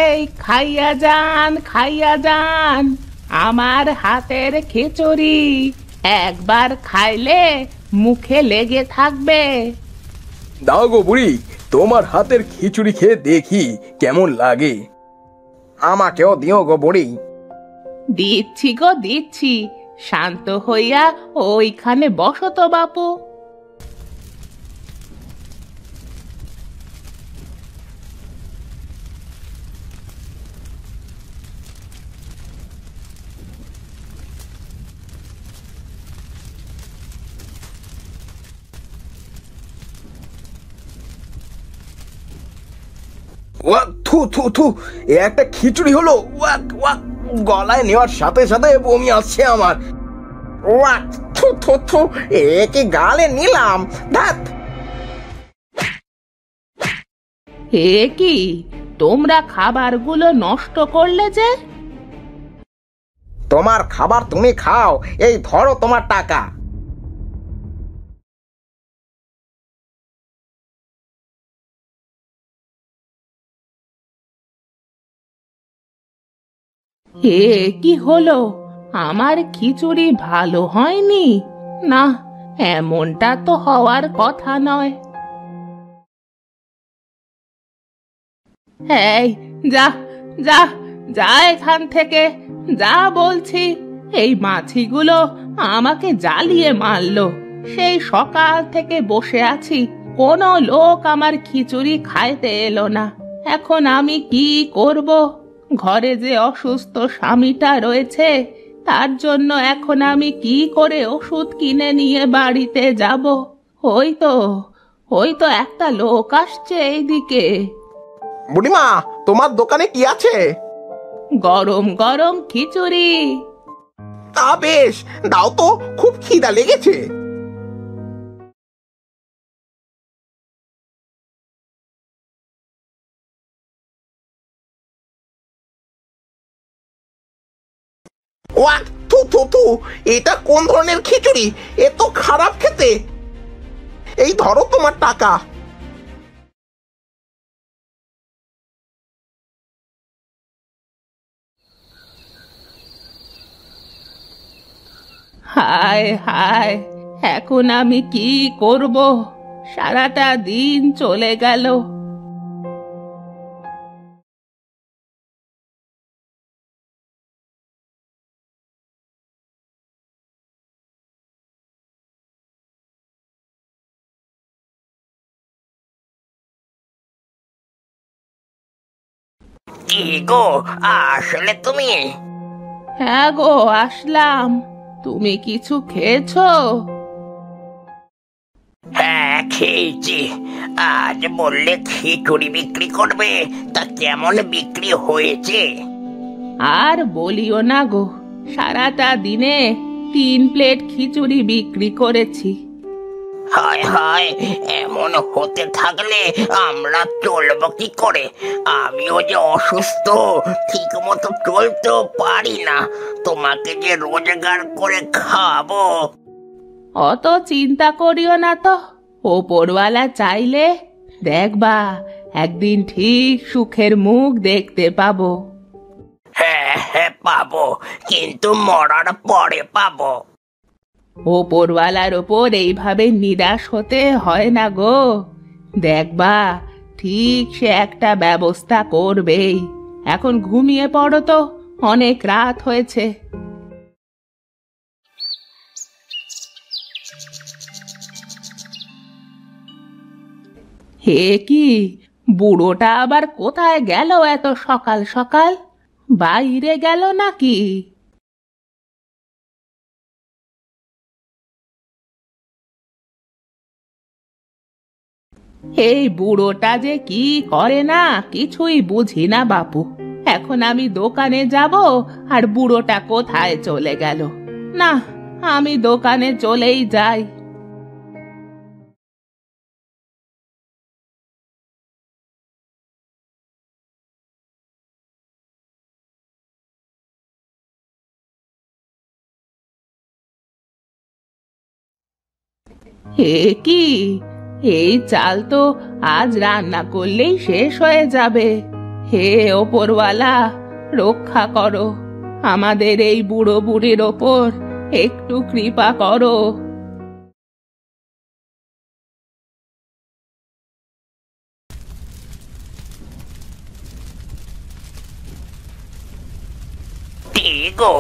এই খাইয়া যান, খাইয়া যান আমার হাতের খিচুড়ি। একবার খাইলে মুখে লেগে থাকবে। দাও গো বুড়ি, তোমার হাতের খিচুড়ি খেয়ে দেখি কেমন লাগে। আমাকেও দিও গো বুড়ি। দিচ্ছি গো দিচ্ছি, শান্ত হইয়া ওইখানে বসো তো বাপু। ওয়া থু থু থু, এ একটা খিচুড়ি হলো? ওয়াক ওয়াক, গলায় নেওয়ার সাথে সাথে বমি আসছে আমার। ওয়াক থু থু থু, এ কি গালে নিলাম? ধ্যাৎ। এ কি, তোমরা খাবারগুলো নষ্ট করলে যে? তোমার খাবার তুমি খাও, এই ধরো তোমার টাকা। এ কি হলো, আমার খিচুড়ি ভালো হয়নি? না, এমনটা তো হওয়ার কথা নয়। এই যা, যা, যা এখান থেকে, যা বলছি। এই মাছিগুলো আমাকে জ্বালিয়ে মারলো। সেই সকাল থেকে বসে আছি, কোনো লোক আমার খিচুড়ি খাইতে এলো না। এখন আমি কি করব? ঘরে যে অসুস্থ স্বামীটা রয়েছে, তার জন্য এখন আমি কি করে ওষুধ কিনে নিয়ে বাড়িতে যাব? ওই তো, ওই তো একটা লোক আসছে এইদিকে। বুড়িমা, তোমার দোকানে কি আছে? গরম গরম খিচুড়ি। তা বেশ, দাও তো, খুব খিদা লেগেছে। ওয়াক থু থু থু, এটা কোন ধরনের খিচুড়ি? এ তো খারাপ খেতে। এই ধরো তোমার টাকা। হায় হায়, এখন আমি কি করব? সারাটা দিন চলে গেল। কি গো, আসলে তুমি? হ্যাঁ গো, আসলাম। তুমি কিছু খেয়েছো? হ্যাঁ, খেয়েছি। আজ বললে খিচুড়ি বিক্রি করবে, তা কেমন বিক্রি হয়েছে? আর বলিও না গো, সারাটা দিনে 3 প্লেট খিচুড়ি বিক্রি করেছি। হায় হায়, এমন হতে থাকলে আমরা চলবো কি করে? আমিও যে অসুস্থ, ঠিক মতো চলতেও পারি না। তোমাকে যে রোজগার করে খাবো। অত চিন্তা করিও না তো, ওপরওয়ালা চাইলে দেখবা একদিন ঠিক সুখের মুখ দেখতে পাবো। হ্যাঁ হ্যাঁ, পাবো, কিন্তু মরার পরে পাবো। ওপরওয়ালার ওপর এইভাবে নিরাশ হতে হয় না গো। দেখবা ঠিক সে একটা ব্যবস্থা করবেই। এখন ঘুমিয়ে পড়ো তো, অনেক রাত হয়েছে। হে কি, বুড়োটা আবার কোথায় গেল এত সকাল সকাল? বাইরে গেল নাকি? এই বুড়োটা যে কি করে না, কিছুই বুঝি না বাপু। এখন আমি দোকানে যাব, আর বুড়োটা কোথায় চলে গেল? না, আমি দোকানে চলেই যাই। হে কি, এই চাল তো আজ রান্না করলেই শেষ হয়ে যাবে। হে ওপরওয়ালা, রক্ষা করো, আমাদের এই বুড়ো বুড়ির ওপর একটু কৃপা করো। কি গো,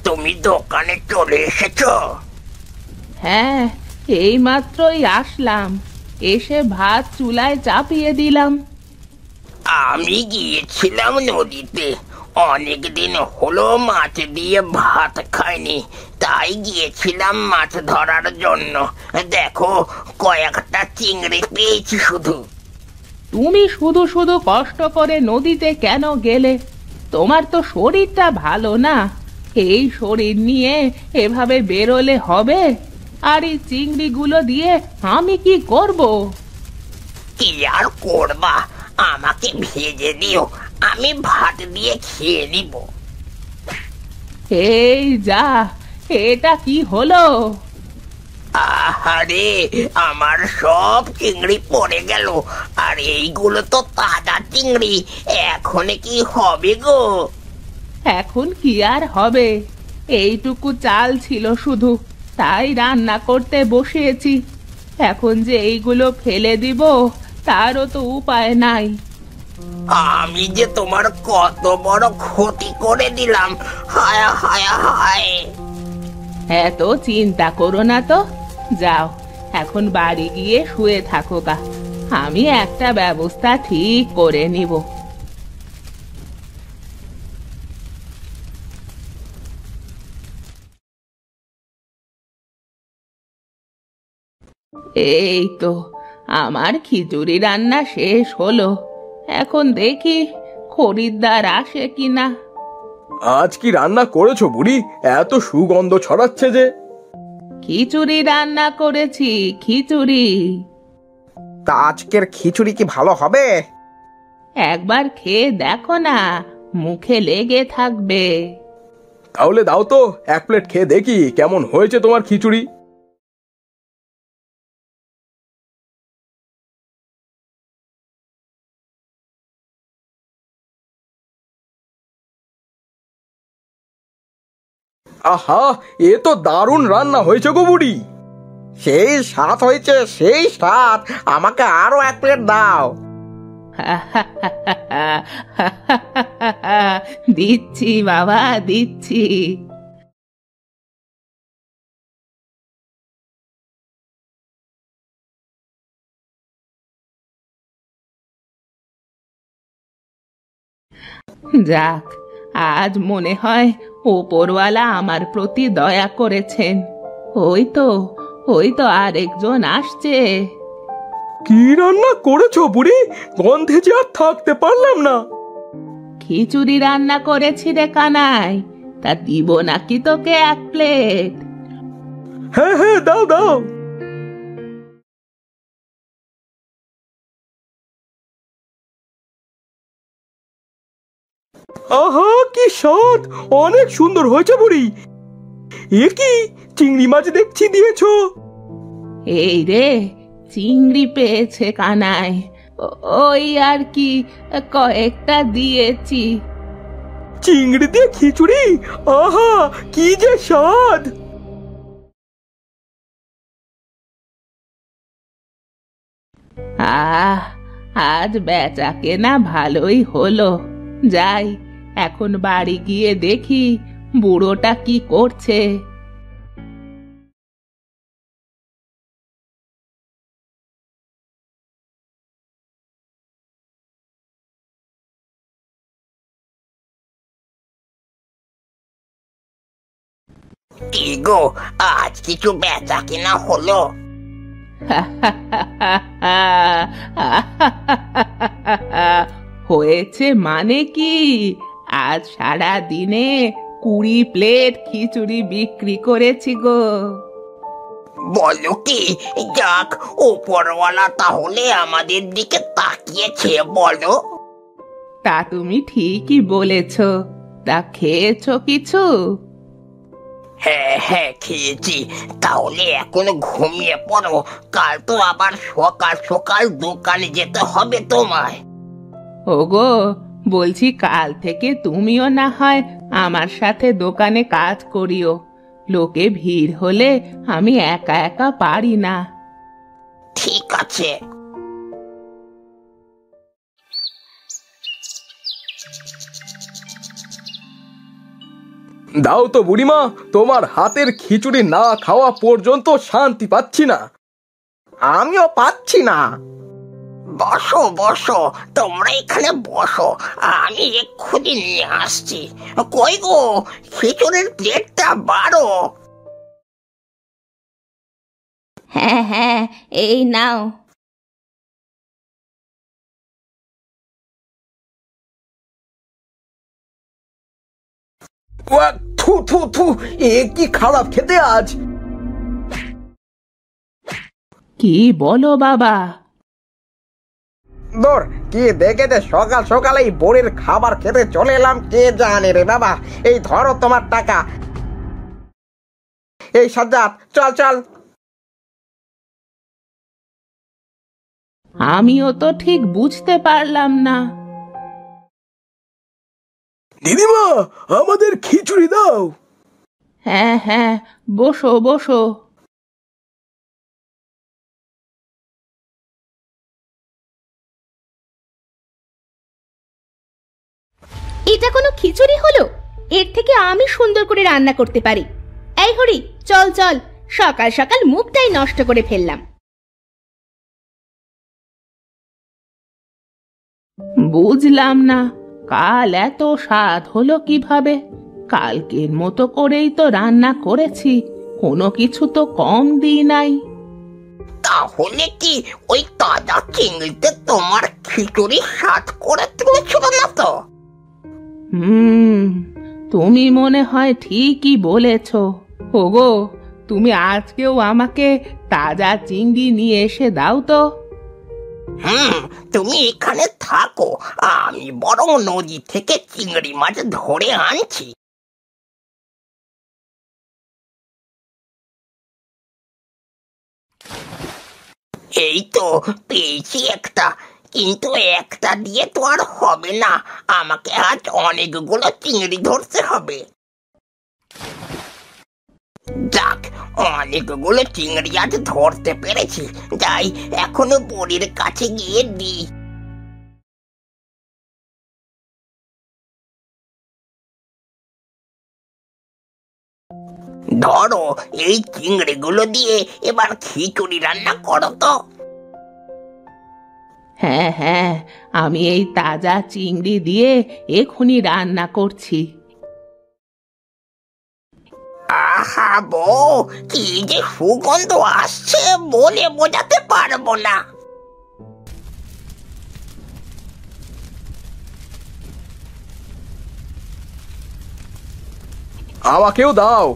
তুমি দোকানে চলে এসেছো? হ্যাঁ, এই মাত্রই আসলাম, এসে ভাত চুলায় চাপিয়ে দিলাম। আমি গিয়েছিলাম নদীতে, অনেক দিন হলো মাছ দিয়ে ভাত খাইনি, তাই গিয়েছিলাম মাছ ধরার জন্য। দেখো, কয়েকটা চিংড়ি পেয়েছি শুধু। তুমি শুধু শুধু কষ্ট করে নদীতে কেন গেলে? তোমার তো শরীরটা ভালো না, এই শরীর নিয়ে এভাবে বেরোলে হবে? আর এই চিংড়িগুলো দিয়ে আমি কি করব? কি আর করবা, আমাকে ভেজে দিও, আমি ভাত দিয়ে খেয়ে নিব। এই যা, এটা কি হলো? আহারে, আমার সব চিংড়ি পড়ে গেল, আর এইগুলো তো তাজা চিংড়ি, এখন কি হবে গো? এখন কি আর হবে, এইটুকু চাল ছিল শুধু, তাই রান্না করতে বসিয়েছি। এখন যে এইগুলো ফেলে দিব তারও তো উপায় নাই। আমি যে তোমার কত বড় ক্ষতি করে দিলাম, হায় হায় হায়। এত চিন্তা করো না তো, যাও এখন বাড়ি গিয়ে শুয়ে থাকো গা, আমি একটা ব্যবস্থা ঠিক করে নিব। এই তো আমার খিচুড়ি রান্না শেষ হলো, এখন দেখি খরিদ্দার আসে কিনা। আজ কি রান্না করেছো বুড়ি? এত সুগন্ধ ছড়াচ্ছে যে। খিচুড়ি রান্না করেছি, খিচুড়ি। তা আজকের খিচুড়ি কি ভালো হবে? একবার খেয়ে দেখো না, মুখে লেগে থাকবে। তাহলে দাও তো, এক প্লেট খেয়ে দেখি কেমন হয়েছে তোমার খিচুড়ি। আহা, এ তো দারুণ রান্না হয়েছে গো বুড়ি। সেই স্বাদ হয়েছে, সেই স্বাদ, আমাকে আরো এক প্লেট দাও। দিচ্ছি বাবা, দিচ্ছি। যাক, আজ মনে হয় ওপরওয়ালা আমার প্রতি দয়া করেছেন। ওই তো আরেকজন আসছে। কি রান্না করেছো বুড়ি? গন্ধে যে আর থাকতে পারলাম না। খিচুড়ি রান্না করেছি রে কানাই, তা দিব নাকি তোকে এক প্লেট? হ্যাঁ হ্যাঁ, দাও দাও। আহা, কি স্বাদ, অনেক সুন্দর হয়েছে বুড়ি। এ কি চিংড়ি মাছ দেখছি দিয়েছো? এই রে, চিংড়ি পেয়েছে কানাই, ওই আর কি কয়েকটা দিয়েছি। চিংড়ি দিয়ে খিচুড়ি, আহা কি যে স্বাদ। আহ, আজ বেচা কেনা ভালোই হলো। যাই, এখন বাড়ি গিয়ে দেখি বুড়োটা কি করছে। কি গো, আজ কিছু বেচা কিনা হলো? হয়েছে মানে কি, আজ সারা দিনে 20 প্লেট খিচুড়ি বিক্রি করেছি গো। বলো কি? যাক, ওপরওয়ালা তাহলে আমাদের দিকে তাকিয়েছে বলো। তা তুমি ঠিকই বলেছ। তা খেয়েছো কিছু? হ্যাঁ হ্যাঁ খেয়েছি। তাহলে এখন ঘুমিয়ে পড়ো, কাল তো আবার সকাল সকাল দোকানে যেতে হবে তোমায়। ওগো, বলছি কাল থেকে তুমিও না হয় আমার সাথে দোকানে কাজ করিও। লোকে ভিড় হলে আমি একা একা পারি না। ঠিক আছে। দাও তো বুড়িমা, তোমার হাতের খিচুড়ি না খাওয়া পর্যন্ত শান্তি পাচ্ছি না। আমিও পাচ্ছি না। বসো বসো, তোমরা এখানে বসো, আমি এক্ষুনি নিয়ে আসছি। কই গো, খিচুড়ির প্লেটটা বাড়ো। হ্যাঁ হ্যাঁ, এই নাও। থু থু থু, এ কি খারাপ খেতে আজ। কি বলো বাবা? দূর, কি দেখেতে সকাল সকাল এই বোরের খাবার খেতে চলে এলাম কে জানে রে বাবা। এই ধরো তোমার টাকা। এই সাজ্জাদ, চল চল। আমিও তো ঠিক বুঝতে পারলাম না। দিদিমা, আমাদের খিচুড়ি দাও। হ্যাঁ হ্যাঁ, বসো বসো। এটা কোনো খিচুড়ি হলো? এর থেকে আমি সুন্দর করে রান্না করতে পারি। এই হরি, চল চল, সকাল সকাল মুখটাই নষ্ট করে ফেললাম। বুঝলাম না, কাল এত স্বাদ হলো কিভাবে? কালকের মতো করেই তো রান্না করেছি, কোনো কিছু তো কম দিই নাই। তাহলে কি ওই তাজা চিংড়িতে তোমার খিচুড়ি স্বাদ করে তুলেছিল না তো? তুমি মনে হয় ঠিকই বলেছ। ওগো, তুমি আজকেও আমাকে তাজা চিংড়ি নিয়ে এসে দাও তো। তুমি এখানে থাকো, আমি বরং নদী থেকে চিংড়ি মাছ ধরে আনছি। এই তো পেয়েছি একটা, কিন্তু একটা দিয়ে তো আর হবে না, আমাকে আজ অনেকগুলো চিংড়ি ধরতে হবে। যাক, অনেকগুলো চিংড়ি আজ ধরতে পেরেছি। যাই, এখনো বুড়ির কাছে গিয়ে দিই। ধরো, এই চিংড়িগুলো দিয়ে এবার খিচুড়ি রান্না করো তো। হ্যাঁ হ্যাঁ, আমি এই তাজা চিংড়ি দিয়ে এখনই রান্না করছি। আহা বউ, কি যে সুগন্ধ আসছে, বলে বোঝাতে পারবো না। আমাকেও দাও।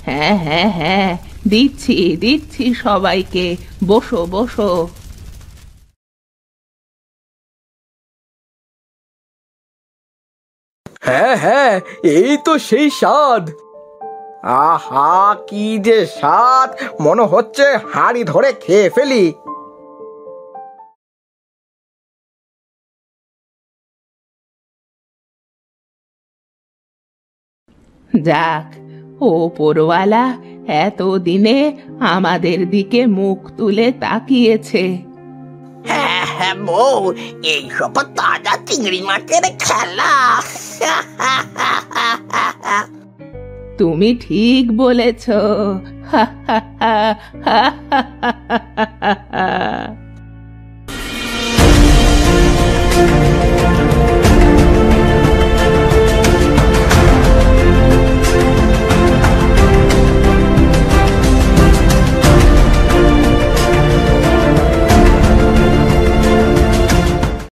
হ্যাঁ হ্যাঁ হ্যাঁ, দিচ্ছি দিচ্ছি সবাইকে। বসো বসো। হ্যাঁ হ্যাঁ, এই তো সেই স্বাদ। আহা, কি যে স্বাদ, মনে হচ্ছে হাঁড়ি ধরে খেয়ে ফেলি। যাক, ওপরওয়ালা এতদিনে আমাদের দিকে মুখ তুলে তাকিয়েছে। হ্যাঁ হ্যাঁ বউ, এইসব তাজা চিংড়ি মাছের খেলা। তুমি ঠিক বলেছ।